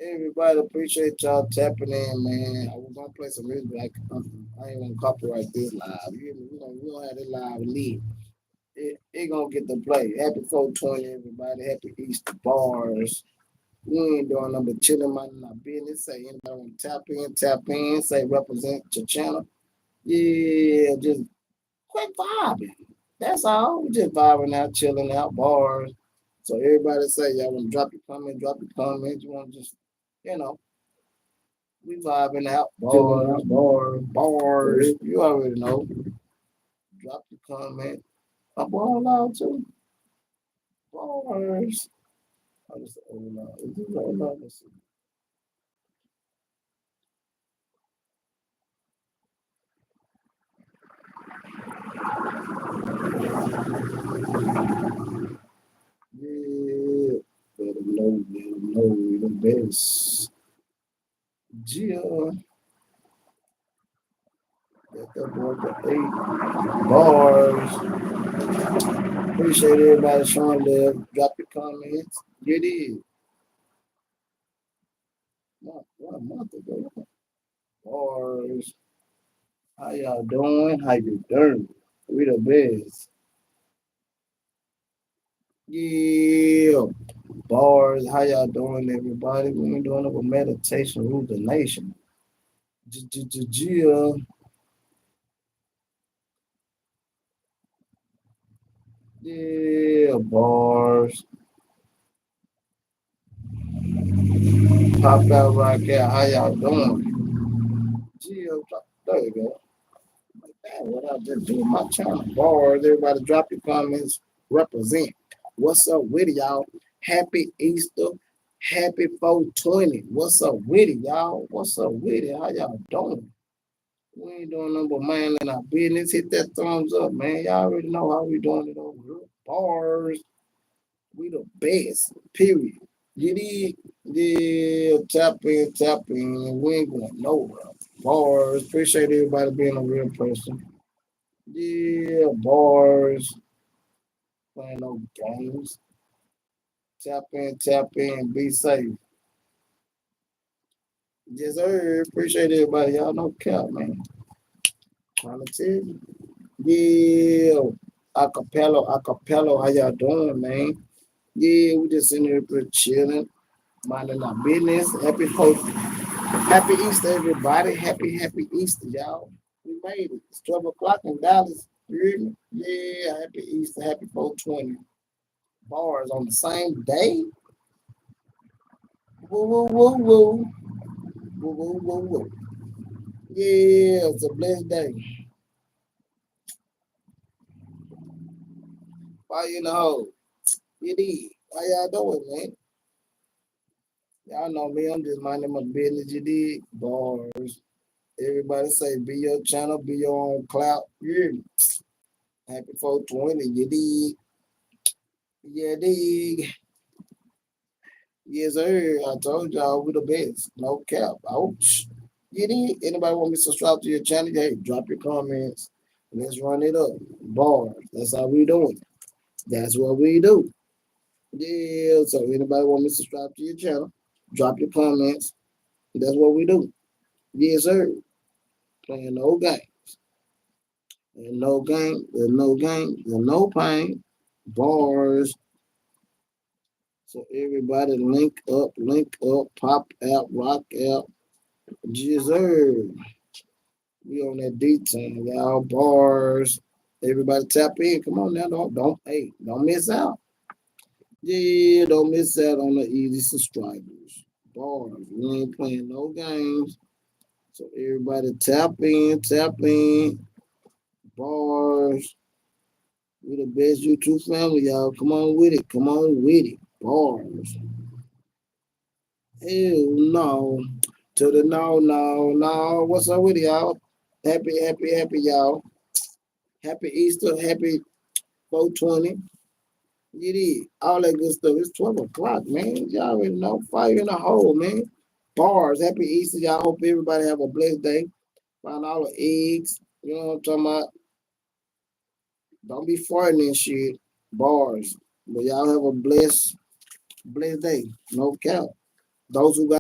Everybody appreciate y'all tapping in, man. I was gonna play some music, like I ain't gonna copyright this live. You hear me? We gonna have this live lit. It gonna get the play. Happy 420, everybody. Happy Easter bars. We ain't doing nothing but chilling, minding our business. Say anybody want to tap in, tap in. Say represent your channel. Yeah, just quit vibing. That's all. We just vibing out, chilling out, bars. So everybody say y'all want to drop your comment, drop your comments. You want to just, you know, we vibing out, bars, bars, bars. You already know. Drop your comment. I'm all out too. Bars. I'm just old out. Is this old out? Let's see. Yeah. Let them know we the best. Gia. Got that boy for 8 bars. Appreciate everybody showing love. Drop your comments. Get it. What month ago? Bars. How y'all doing? How you doing? We the best. Yeah. Bars. How y'all doing, everybody? We ain't doing up a meditation, rule the nation. Gia. Yeah. Bars. Pop out right there. How y'all doing? Gia. There you go. Damn, what I just do with my channel. Bars, everybody drop your comments. Represent. What's up with it, y'all? Happy Easter. Happy 420. What's up with it, y'all? What's up with it? How y'all doing? We ain't doing nothing but minding our business. Hit that thumbs up, man. Y'all already know how we doing it over here. Bars. We the best. Period. You need, yeah, tap in, tap in. We ain't going nowhere. Bars. Appreciate everybody being a real person. Yeah, bars, playing no games. Tap in, be safe. Yes, sir. Appreciate everybody. Y'all know cap, man. Trying to tell you. Yeah, acapella, how y'all doing, man? Yeah, we just sitting here pretty chilling, minding our business. Happy Easter, everybody. Happy Easter, y'all. We made it. It's 12 o'clock in Dallas. You hear me? Yeah, happy Easter, happy 420. Bars on the same day. Woo, woo, woo, woo. Woo, woo, woo, woo. Yeah, it's a blessed day. Fire in the hole. It is. How y'all doing, man? Y'all know me. I'm just minding my business. You did. Bars. Everybody say, be your channel, be your own clout. Yeah. Happy 420. You did. Yeah, dig. Yes, sir. I told y'all we the best. No cap. Ouch. You did. Anybody want me to subscribe to your channel? Hey, drop your comments. Let's run it up. Bars. That's how we doing. That's what we do. Yeah. So anybody want me to subscribe to your channel? Drop your comments. That's what we do. Yes, sir. Playing no game. And no game. There's no game. There's no pain. Bars. So everybody link up, pop out, rock out. Yes, sir. We on that detail, y'all. Bars. Everybody tap in. Come on now. Don't miss out. Yeah, don't miss out on the easy subscribers. Bars. We ain't playing no games. So everybody tap in, tap in. Bars. We the best YouTube family, y'all. Come on with it. Come on with it. Bars. Hell no. To the no. What's up with y'all? Happy, y'all. Happy Easter. Happy 420. It is. All that good stuff. It's 12 o'clock, man. Y'all already know. Fire in the hole, man. Bars. Happy Easter, y'all. Hope everybody have a blessed day. Find all the eggs. You know what I'm talking about? Don't be farting and shit. Bars. But y'all have a blessed day. No cap. Those who got